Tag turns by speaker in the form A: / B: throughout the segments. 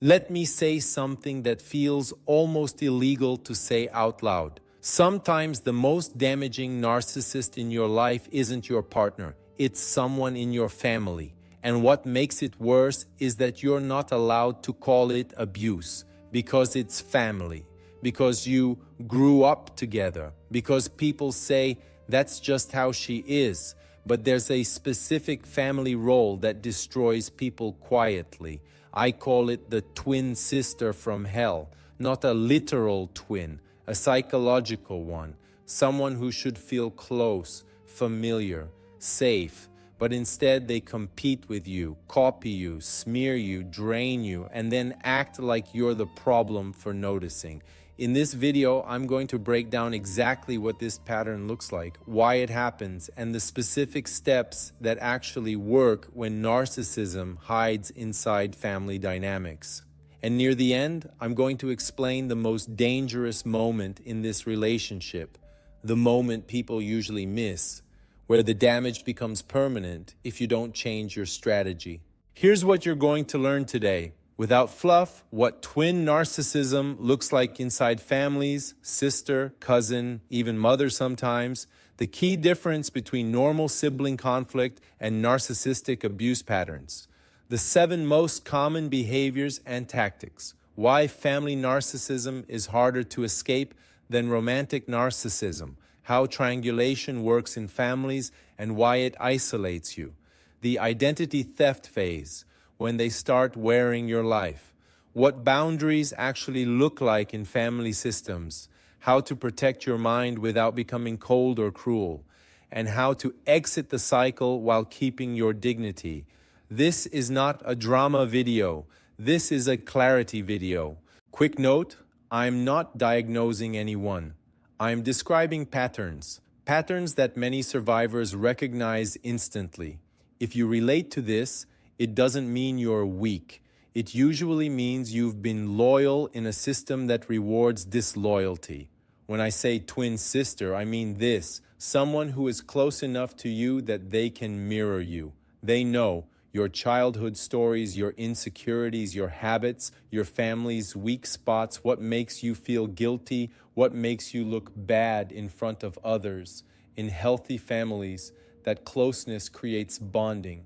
A: Let me say something that feels almost illegal to say out loud. Sometimes the most damaging narcissist in your life isn't your partner, it's someone in your family. And what makes it worse is that you're not allowed to call it abuse, because it's family, because you grew up together, because people say that's just how she is. But there's a specific family role that destroys people quietly. I call it the twin sister from hell, not a literal twin, a psychological one, someone who should feel close, familiar, safe, but instead they compete with you, copy you, smear you, drain you, and then act like you're the problem for noticing. In this video, I'm going to break down exactly what this pattern looks like, why it happens, and the specific steps that actually work when narcissism hides inside family dynamics. And near the end, I'm going to explain the most dangerous moment in this relationship, the moment people usually miss, where the damage becomes permanent if you don't change your strategy. Here's what you're going to learn today. Without fluff, what twin narcissism looks like inside families, sister, cousin, even mother sometimes, the key difference between normal sibling conflict and narcissistic abuse patterns, the 7 most common behaviors and tactics, why family narcissism is harder to escape than romantic narcissism, how triangulation works in families and why it isolates you, the identity theft phase, when they start wearing your life, what boundaries actually look like in family systems, how to protect your mind without becoming cold or cruel, and how to exit the cycle while keeping your dignity. This is not a drama video. This is a clarity video. Quick note, I'm not diagnosing anyone. I'm describing patterns that many survivors recognize instantly. If you relate to this, it doesn't mean you're weak. It usually means you've been loyal in a system that rewards disloyalty. When I say twin sister, I mean this: someone who is close enough to you that they can mirror you. They know your childhood stories, your insecurities, your habits, your family's weak spots, what makes you feel guilty, what makes you look bad in front of others. In healthy families, that closeness creates bonding.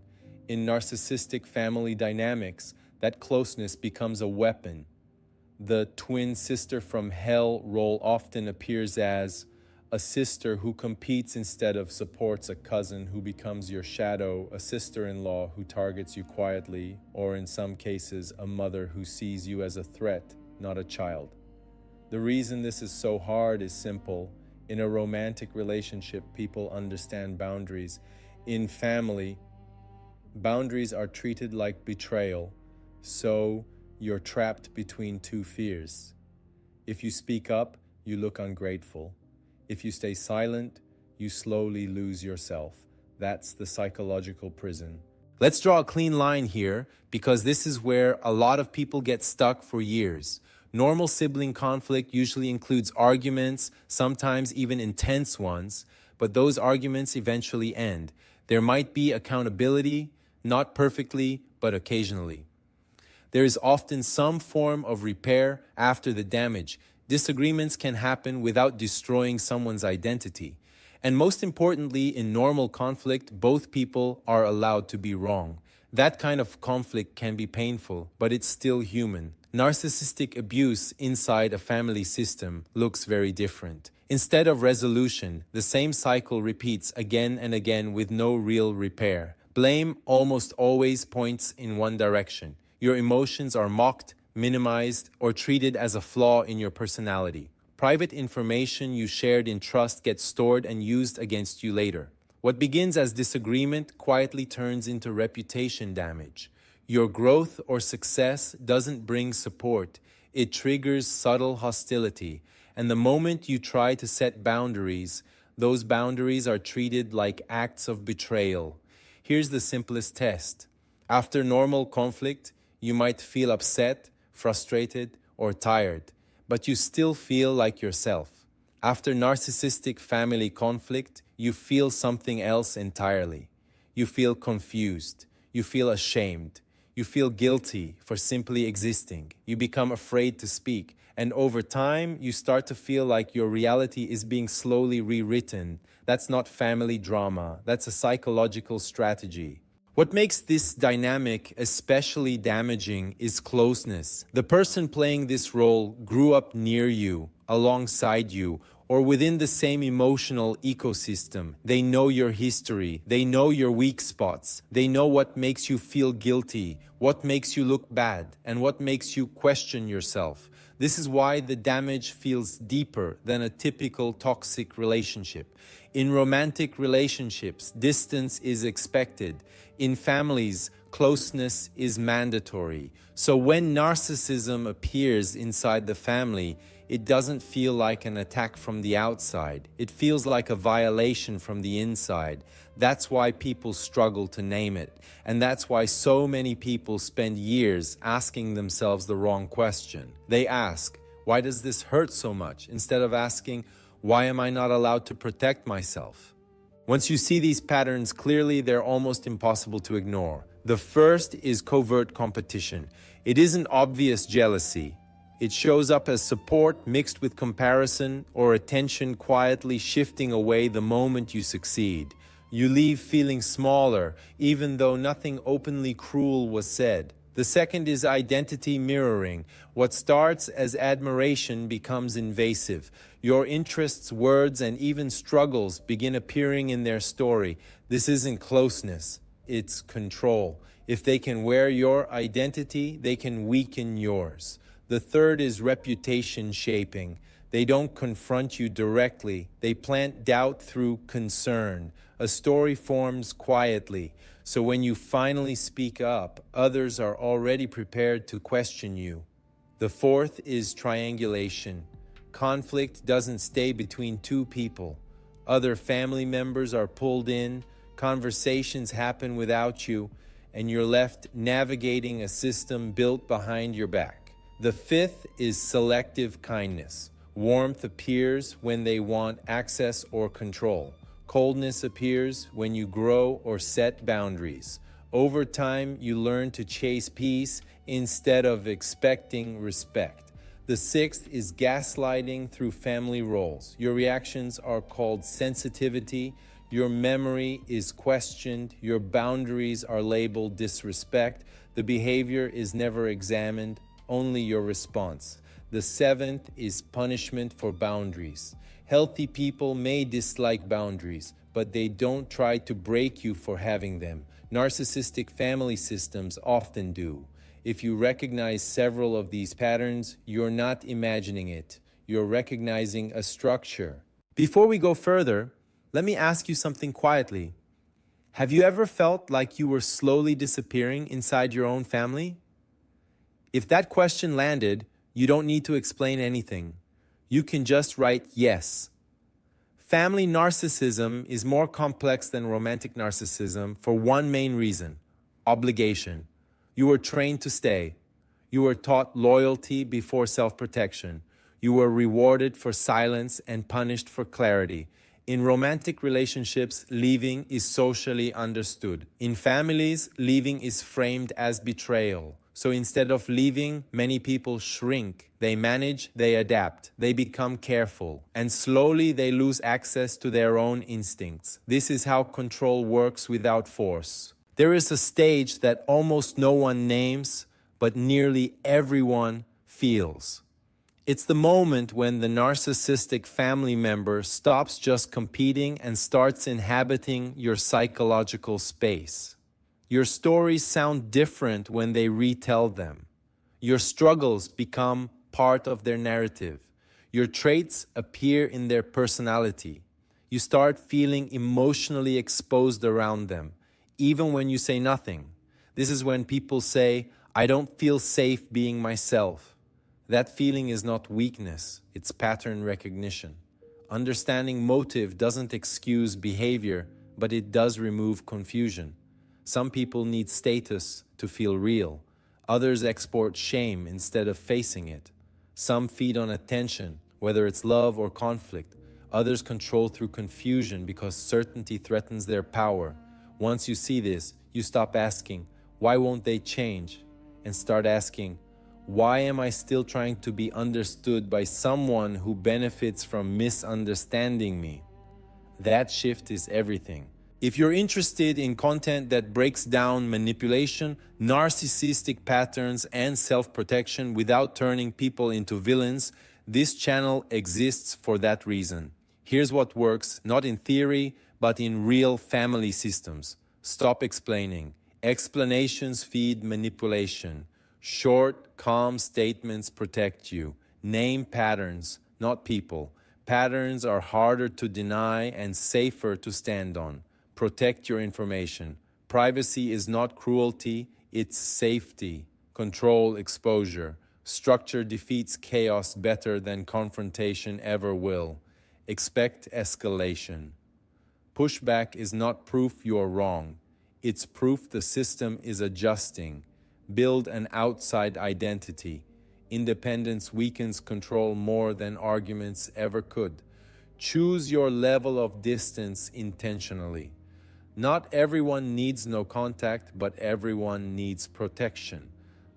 A: In narcissistic family dynamics, that closeness becomes a weapon. The twin sister from hell role often appears as a sister who competes instead of supports, a cousin who becomes your shadow, a sister-in-law who targets you quietly, or in some cases, a mother who sees you as a threat, not a child. The reason this is so hard is simple. In a romantic relationship, people understand boundaries. In family, boundaries are treated like betrayal, so you're trapped between 2 fears. If you speak up, you look ungrateful. If you stay silent, you slowly lose yourself. That's the psychological prison. Let's draw a clean line here, because this is where a lot of people get stuck for years. Normal sibling conflict usually includes arguments, sometimes even intense ones, but those arguments eventually end. There might be accountability, not perfectly, but occasionally. There is often some form of repair after the damage. Disagreements can happen without destroying someone's identity. And most importantly, in normal conflict, both people are allowed to be wrong. That kind of conflict can be painful, but it's still human. Narcissistic abuse inside a family system looks very different. Instead of resolution, the same cycle repeats again and again with no real repair. Blame almost always points in one direction. Your emotions are mocked, minimized, or treated as a flaw in your personality. Private information you shared in trust gets stored and used against you later. What begins as disagreement quietly turns into reputation damage. Your growth or success doesn't bring support. It triggers subtle hostility. And the moment you try to set boundaries, those boundaries are treated like acts of betrayal. Here's the simplest test. After normal conflict, you might feel upset, frustrated, or tired, but you still feel like yourself. After narcissistic family conflict, you feel something else entirely. You feel confused. You feel ashamed. You feel guilty for simply existing. You become afraid to speak. And over time, you start to feel like your reality is being slowly rewritten. That's not family drama. That's a psychological strategy. What makes this dynamic especially damaging is closeness. The person playing this role grew up near you, alongside you, or within the same emotional ecosystem. They know your history. They know your weak spots. They know what makes you feel guilty, what makes you look bad, and what makes you question yourself. This is why the damage feels deeper than a typical toxic relationship. In romantic relationships, distance is expected. In families, closeness is mandatory. So when narcissism appears inside the family, it doesn't feel like an attack from the outside. It feels like a violation from the inside. That's why people struggle to name it. And that's why so many people spend years asking themselves the wrong question. They ask, why does this hurt so much? Instead of asking, why am I not allowed to protect myself? Once you see these patterns clearly, they're almost impossible to ignore. The first is covert competition. It isn't obvious jealousy. It shows up as support mixed with comparison or attention quietly shifting away the moment you succeed. You leave feeling smaller, even though nothing openly cruel was said. The second is identity mirroring. What starts as admiration becomes invasive. Your interests, words, and even struggles begin appearing in their story. This isn't closeness, it's control. If they can wear your identity, they can weaken yours. The third is reputation shaping. They don't confront you directly. They plant doubt through concern. A story forms quietly. So when you finally speak up, others are already prepared to question you. The fourth is triangulation. Conflict doesn't stay between two people. Other family members are pulled in, conversations happen without you, and you're left navigating a system built behind your back. The fifth is selective kindness. Warmth appears when they want access or control. Coldness appears when you grow or set boundaries. Over time, you learn to chase peace instead of expecting respect. The sixth is gaslighting through family roles. Your reactions are called sensitivity. Your memory is questioned. Your boundaries are labeled disrespect. The behavior is never examined, only your response. The seventh is punishment for boundaries. Healthy people may dislike boundaries, but they don't try to break you for having them. Narcissistic family systems often do. If you recognize several of these patterns, you're not imagining it. You're recognizing a structure. Before we go further, let me ask you something quietly. Have you ever felt like you were slowly disappearing inside your own family? If that question landed, you don't need to explain anything. You can just write yes. Family narcissism is more complex than romantic narcissism for one main reason: obligation. You were trained to stay. You were taught loyalty before self-protection. You were rewarded for silence and punished for clarity. In romantic relationships, leaving is socially understood. In families, leaving is framed as betrayal. So instead of leaving, many people shrink. They manage, they adapt, they become careful, and slowly they lose access to their own instincts. This is how control works without force. There is a stage that almost no one names, but nearly everyone feels. It's the moment when the narcissistic family member stops just competing and starts inhabiting your psychological space. Your stories sound different when they retell them. Your struggles become part of their narrative. Your traits appear in their personality. You start feeling emotionally exposed around them, even when you say nothing. This is when people say, "I don't feel safe being myself." That feeling is not weakness, it's pattern recognition. Understanding motive doesn't excuse behavior, but it does remove confusion. Some people need status to feel real. Others export shame instead of facing it. Some feed on attention, whether it's love or conflict. Others control through confusion because certainty threatens their power. Once you see this, you stop asking, Why won't they change? And start asking, why am I still trying to be understood by someone who benefits from misunderstanding me? That shift is everything. If you're interested in content that breaks down manipulation, narcissistic patterns, and self-protection without turning people into villains, this channel exists for that reason. Here's what works, not in theory, but in real family systems. Stop explaining. Explanations feed manipulation. Short, calm statements protect you. Name patterns, not people. Patterns are harder to deny and safer to stand on. Protect your information. Privacy is not cruelty, it's safety. Control exposure. Structure defeats chaos better than confrontation ever will. Expect escalation. Pushback is not proof you're wrong. It's proof the system is adjusting. Build an outside identity. Independence weakens control more than arguments ever could. Choose your level of distance intentionally. Not everyone needs no contact, but everyone needs protection.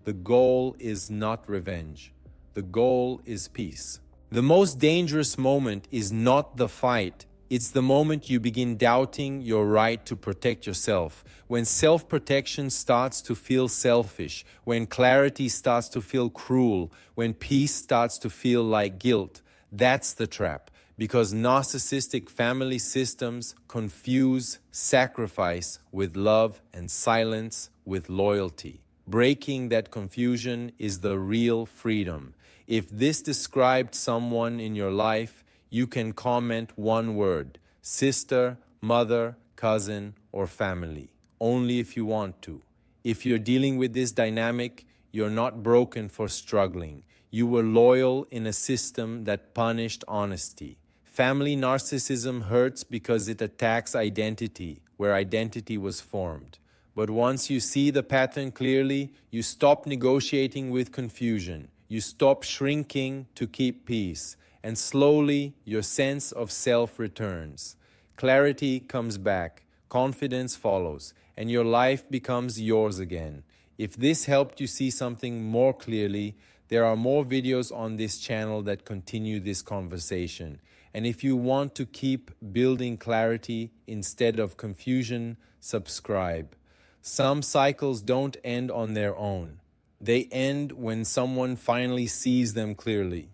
A: The goal is not revenge. The goal is peace. The most dangerous moment is not the fight. It's the moment you begin doubting your right to protect yourself. When self-protection starts to feel selfish, when clarity starts to feel cruel, when peace starts to feel like guilt, that's the trap. Because narcissistic family systems confuse sacrifice with love and silence with loyalty. Breaking that confusion is the real freedom. If this described someone in your life, you can comment one word: sister, mother, cousin, or family. Only if you want to. If you're dealing with this dynamic, you're not broken for struggling. You were loyal in a system that punished honesty. Family narcissism hurts because it attacks identity, where identity was formed. But once you see the pattern clearly, you stop negotiating with confusion. You stop shrinking to keep peace. And slowly, your sense of self returns. Clarity comes back, confidence follows, and your life becomes yours again. If this helped you see something more clearly, there are more videos on this channel that continue this conversation. And if you want to keep building clarity instead of confusion, subscribe. Some cycles don't end on their own. They end when someone finally sees them clearly.